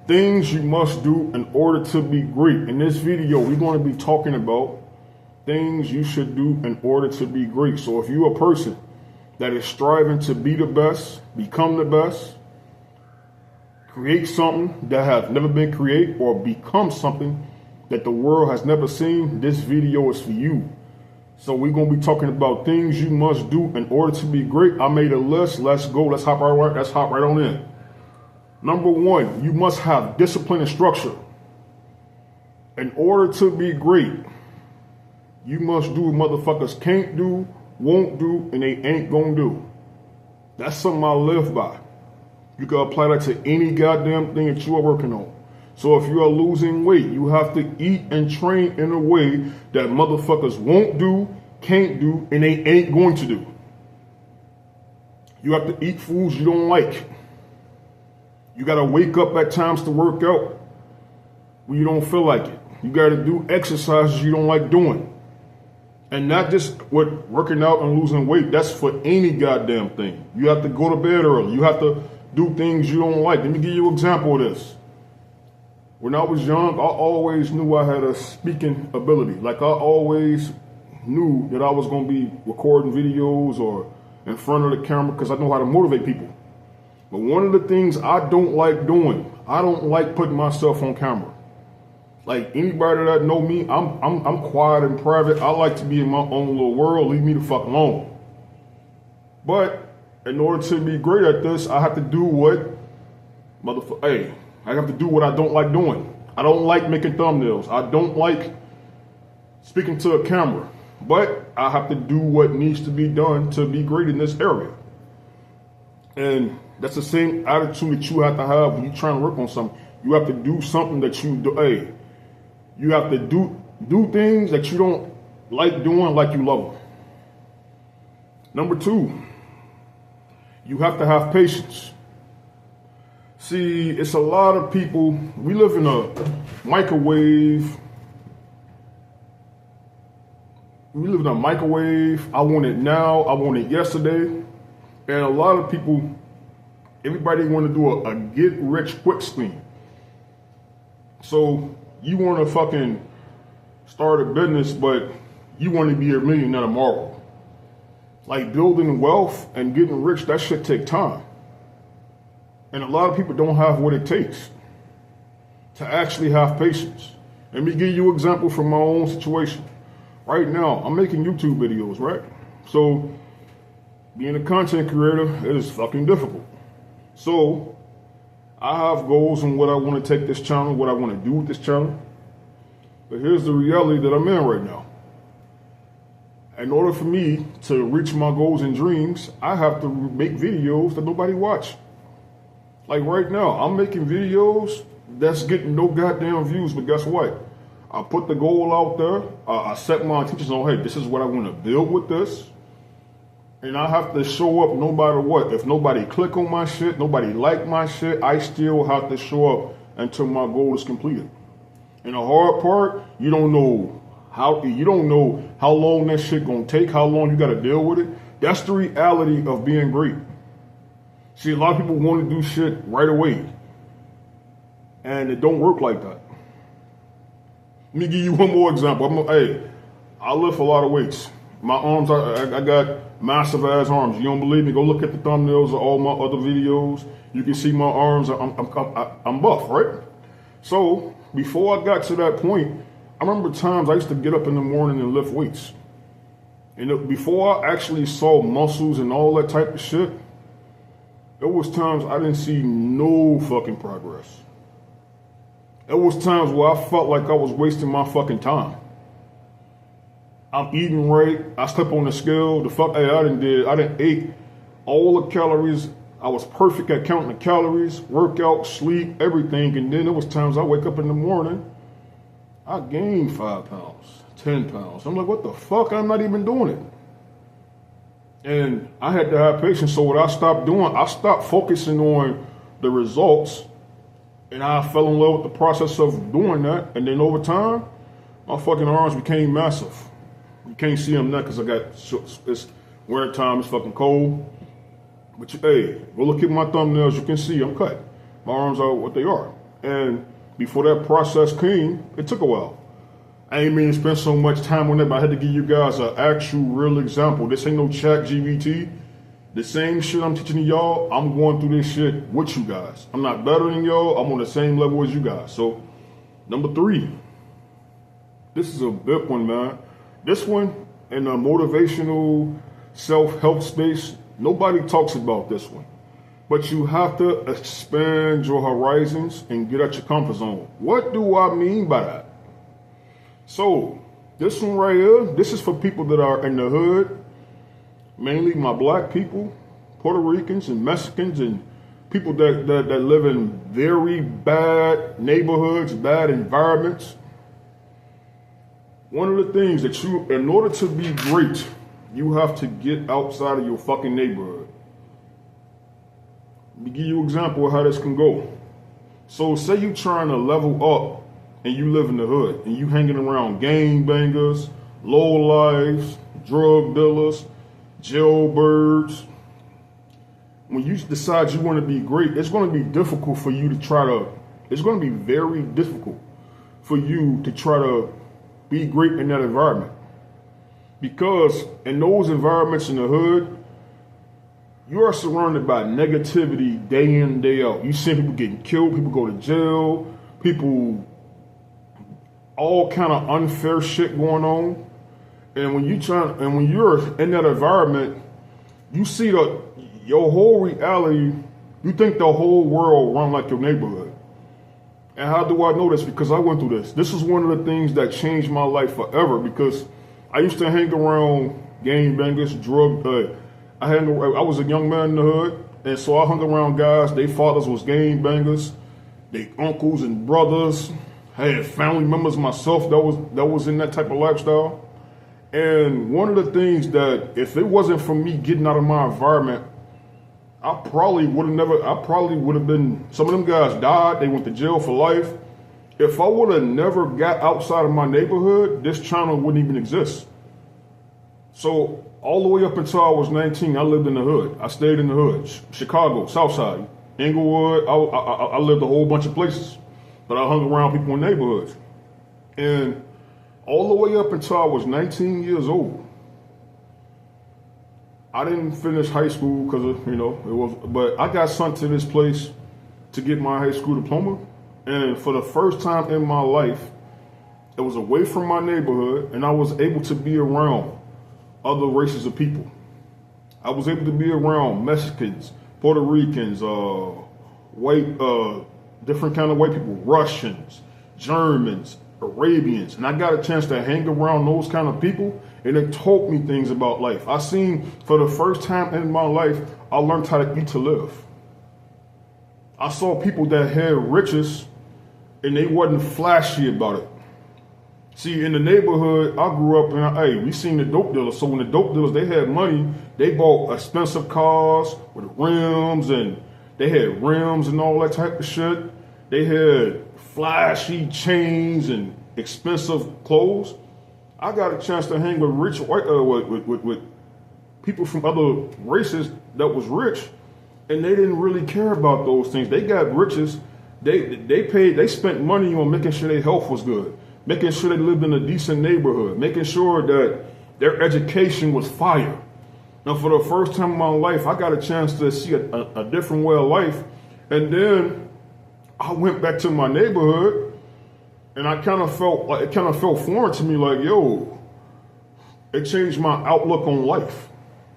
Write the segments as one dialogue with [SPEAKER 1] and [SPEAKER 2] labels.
[SPEAKER 1] Things you must do in order to be great. In this video, we're going to be talking about things you should do in order to be great. So if you're a person that is striving to be the best, become the best, create something that has never been created, or become something that the world has never seen, this video is for you. So we're going to be talking about things you must do in order to be great. I made a list. Let's go. Let's hop right on in. Number one, you must have discipline and structure. In order to be great, you must do what motherfuckers can't do, won't do, and they ain't gonna do. That's something I live by. You can apply that to any goddamn thing that you are working on. So if you are losing weight, you have to eat and train in a way that motherfuckers won't do, can't do, and they ain't going to do. You have to eat foods you don't like. You got to wake up at times to work out when you don't feel like it. You got to do exercises you don't like doing. And not just with working out and losing weight. That's for any goddamn thing. You have to go to bed early. You have to do things you don't like. Let me give you an example of this. When I was young, I always knew I had a speaking ability. Like I always knew that I was going to be recording videos or in front of the camera because I know how to motivate people. But one of the things I don't like doing, I don't like putting myself on camera. Like anybody that know me, I'm quiet and private. I like to be in my own little world. Leave me the fuck alone. But in order to be great at this, I have to do what I have to do what I don't like doing. I don't like making thumbnails. I don't like speaking to a camera. But I have to do what needs to be done to be great in this area. And that's the same attitude that you have to have when you're trying to work on something. You have to do something that you do. You have to do things that you don't like doing like you love them. Number two, you have to have patience. See, it's a lot of people, we live in a microwave. We live in a microwave. I want it now. I want it yesterday. And a lot of people, everybody want to do a get rich quick scheme. So you want to fucking start a business, but you want to be a millionaire tomorrow. Like building wealth and getting rich, that shit take time. And a lot of people don't have what it takes to actually have patience. Let me give you an example from my own situation. Right now, I'm making YouTube videos, right? So being a content creator, it is fucking difficult. So I have goals on what I want to take this channel, what I want to do with this channel. But here's the reality that I'm in right now. In order for me to reach my goals and dreams, I have to make videos that nobody watch. Like right now, I'm making videos that's getting no goddamn views, but guess what? I put the goal out there. I set my intentions on, hey, this is what I want to build with this. And I have to show up no matter what. If nobody click on my shit, nobody like my shit, I still have to show up until my goal is completed. And the hard part, you don't know how long that shit gonna take, how long you gotta deal with it. That's the reality of being great. See, a lot of people want to do shit right away. And it don't work like that. Let me give you one more example. I lift a lot of weights. My arms, I got massive ass arms. You don't believe me? Go look at the thumbnails of all my other videos. You can see my arms. I'm buff, right? So before I got to that point, I remember times I used to get up in the morning and lift weights. And before I actually saw muscles and all that type of shit, there was times I didn't see no fucking progress. There was times where I felt like I was wasting my fucking time. I'm eating right. I step on the scale. I didn't ate all the calories. I was perfect at counting the calories, workout, sleep, everything. And then there was times I wake up in the morning, I gained 5 pounds, 10 pounds. I'm like, what the fuck? I'm not even doing it. And I had to have patience. So what I stopped doing, I stopped focusing on the results. And I fell in love with the process of doing that. And then over time, my fucking arms became massive. You can't see them now because it's winter time, it's fucking cold. But hey, go look at my thumbnails, you can see I'm cut. My arms are what they are. And before that process came, it took a while. I ain't mean to spend so much time on it, but I had to give you guys an actual real example. This ain't no chat GBT. The same shit I'm teaching to y'all, I'm going through this shit with you guys. I'm not better than y'all. I'm on the same level as you guys. So, number 3. This is a big one, man. This one, in the motivational self-help space, nobody talks about this one. But you have to expand your horizons and get out your comfort zone. What do I mean by that? So, this one right here, this is for people that are in the hood, mainly my black people, Puerto Ricans and Mexicans, and people that live in very bad neighborhoods, bad environments. One of the things that you, in order to be great, you have to get outside of your fucking neighborhood. Let me give you an example of how this can go. So say you trying to level up and you live in the hood and you hanging around gangbangers, lowlifes, drug dealers, jailbirds. When you decide you want to be great, it's going to be difficult for you to it's going to be very difficult for you to try to be great in that environment. Because in those environments in the hood, you are surrounded by negativity day in, day out. You see people getting killed, people go to jail, people, all kind of unfair shit going on. And when you're in that environment, you see your whole reality, you think the whole world run like your neighborhood. And how do I know this? Because I went through this. This is one of the things that changed my life forever, because I used to hang around gangbangers, I was a young man in the hood, and so I hung around guys, their fathers was gangbangers, their uncles and brothers. I had family members myself that was in that type of lifestyle. And one of the things that, if it wasn't for me getting out of my environment, I probably would have been, some of them guys died, they went to jail for life. If I would have never got outside of my neighborhood, this channel wouldn't even exist. So all the way up until I was 19, I lived in the hood. I stayed in the hood, Chicago, Southside, Inglewood. I lived a whole bunch of places, but I hung around people in neighborhoods. And all the way up until I was 19 years old, I didn't finish high school because but I got sent to this place to get my high school diploma. And for the first time in my life, it was away from my neighborhood, and I was able to be around other races of people. I was able to be around Mexicans, Puerto Ricans, different kind of white people, Russians, Germans, Arabians, and I got a chance to hang around those kind of people, and it taught me things about life. I seen, for the first time in my life, I learned how to eat to live. I saw people that had riches, and they wasn't flashy about it. See, in the neighborhood I grew up in, we seen the dope dealers. So when the dope dealers, they had money, they bought expensive cars with rims, and they had rims and all that type of shit. They had flashy chains and expensive clothes. I got a chance to hang with rich white, with people from other races that was rich, and they didn't really care about those things. They got riches. They spent money on making sure their health was good, making sure they lived in a decent neighborhood, making sure that their education was fire. Now, for the first time in my life, I got a chance to see a different way of life. And then I went back to my neighborhood, and it kind of felt foreign to me, like, yo, it changed my outlook on life.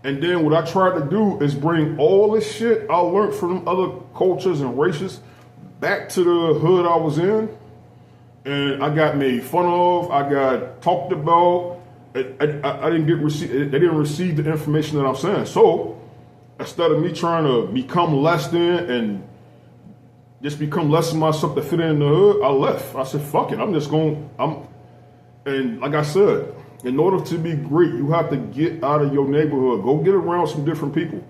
[SPEAKER 1] And then what I tried to do is bring all this shit I learned from other cultures and races back to the hood I was in. And I got made fun of. I got talked about. I didn't they didn't receive the information that I'm saying. So instead of me trying to become less than and just become less of myself to fit in the hood, I left. I said, fuck it. And like I said, in order to be great, you have to get out of your neighborhood. Go get around some different people.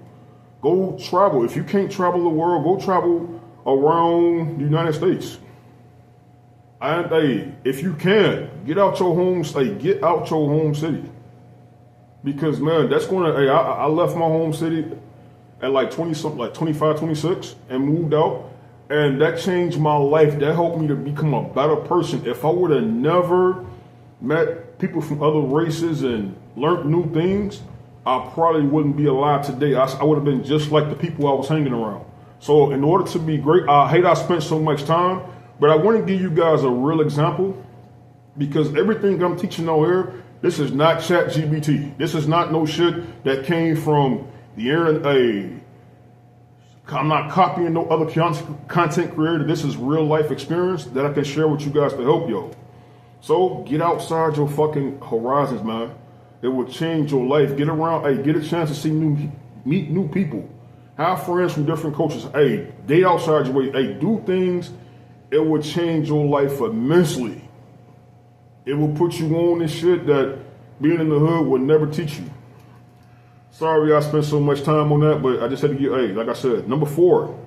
[SPEAKER 1] Go travel. If you can't travel the world, go travel around the United States. And if you can, get out your home state, get out your home city. Because man, that's I left my home city at like 20 something, like 25, 26, and moved out. And that changed my life. That helped me to become a better person. If I would have never met people from other races and learned new things, I probably wouldn't be alive today. I would have been just like the people I was hanging around. So in order to be great, I hate I spent so much time, but I want to give you guys a real example, because everything I'm teaching out here, this is not ChatGPT. This is not no shit that came from the internet. I'm not copying no other content creator. This is real life experience that I can share with you guys to help y'all. So get outside your fucking horizons, man. It will change your life. Get around, get a chance to meet new people. Have friends from different cultures. Date outside your way. Do things. It will change your life immensely. It will put you on this shit that being in the hood would never teach you. Sorry I spent so much time on that, but I just had to get, like I said, number 4,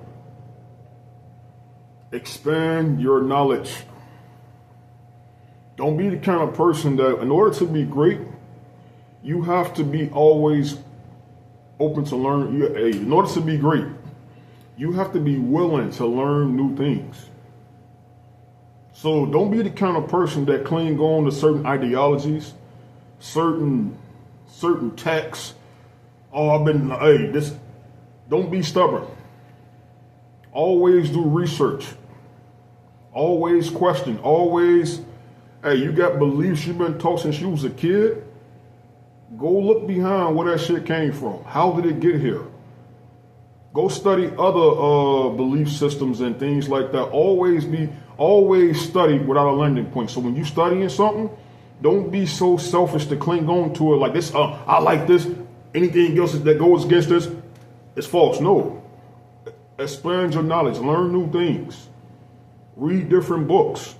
[SPEAKER 1] expand your knowledge. Don't be the kind of person that, in order to be great, you have to be always open to learn. In order to be great, you have to be willing to learn new things. So don't be the kind of person that cling on to certain ideologies, certain texts. Don't be stubborn. Always do research. Always question. Always, you got beliefs you've been taught since you was a kid. Go look behind where that shit came from. How did it get here? Go study other belief systems and things like that. Always study without a landing point. So when you studying something, don't be so selfish to cling on to it like this. I like this. Anything else that goes against this is false. No. Expand your knowledge. Learn new things. Read different books.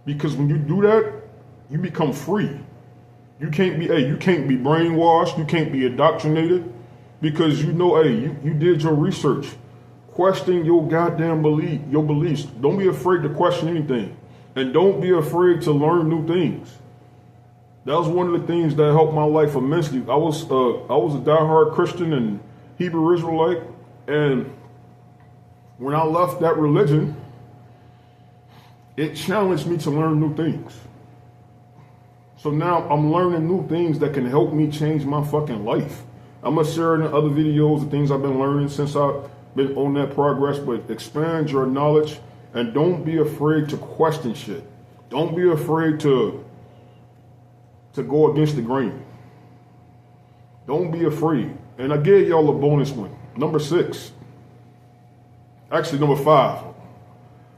[SPEAKER 1] Because when you do that, you become free. You can't be brainwashed. You can't be indoctrinated, because you know, you did your research. Question your goddamn beliefs. Don't be afraid to question anything, and don't be afraid to learn new things. That was one of the things that helped my life immensely. I was a diehard Christian and Hebrew Israelite, and when I left that religion, it challenged me to learn new things. So now I'm learning new things that can help me change my fucking life. I'm going to share in other videos the things I've been learning since I've been on that progress, but expand your knowledge and don't be afraid to question shit. Don't be afraid to go against the grain. Don't be afraid. And I gave y'all a bonus one. Number 6. Actually, number 5.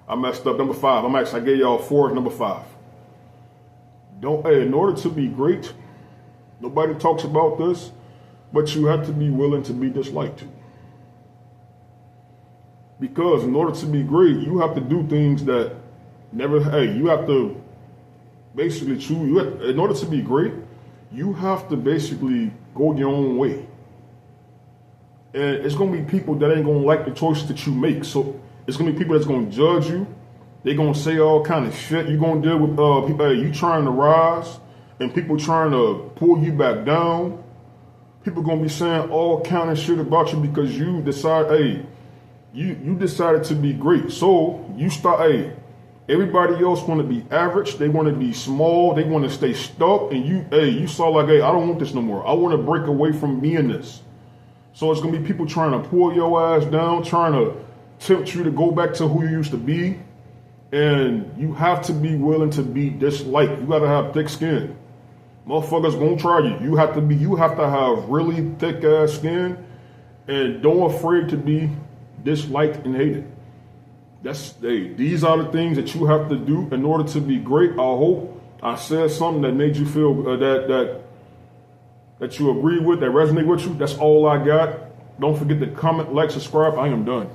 [SPEAKER 1] I messed up. Number 5. I gave y'all 4. Number 5. In order to be great, nobody talks about this, but you have to be willing to be disliked. Because in order to be great, you have to do things that you have to basically choose. In order to be great, you have to basically go your own way. And it's going to be people that ain't going to like the choices that you make. So it's going to be people that's going to judge you. They're going to say all kind of shit. You're going to deal with people, you trying to rise and people trying to pull you back down. People going to be saying all kind of shit about you because you decide, you decided to be great. So you start, everybody else want to be average. They want to be small. They want to stay stuck. And you saw like, I don't want this no more. I want to break away from being this. So it's going to be people trying to pull your ass down, trying to tempt you to go back to who you used to be. And you have to be willing to be disliked. You got to have thick skin. Motherfuckers gonna try you. You have to have really thick ass skin, and don't afraid to be disliked and hated. These are the things that you have to do in order to be great. I hope I said something that made you feel that you agree with, that resonate with you. That's all I got. Don't forget to comment, like, subscribe. I am done.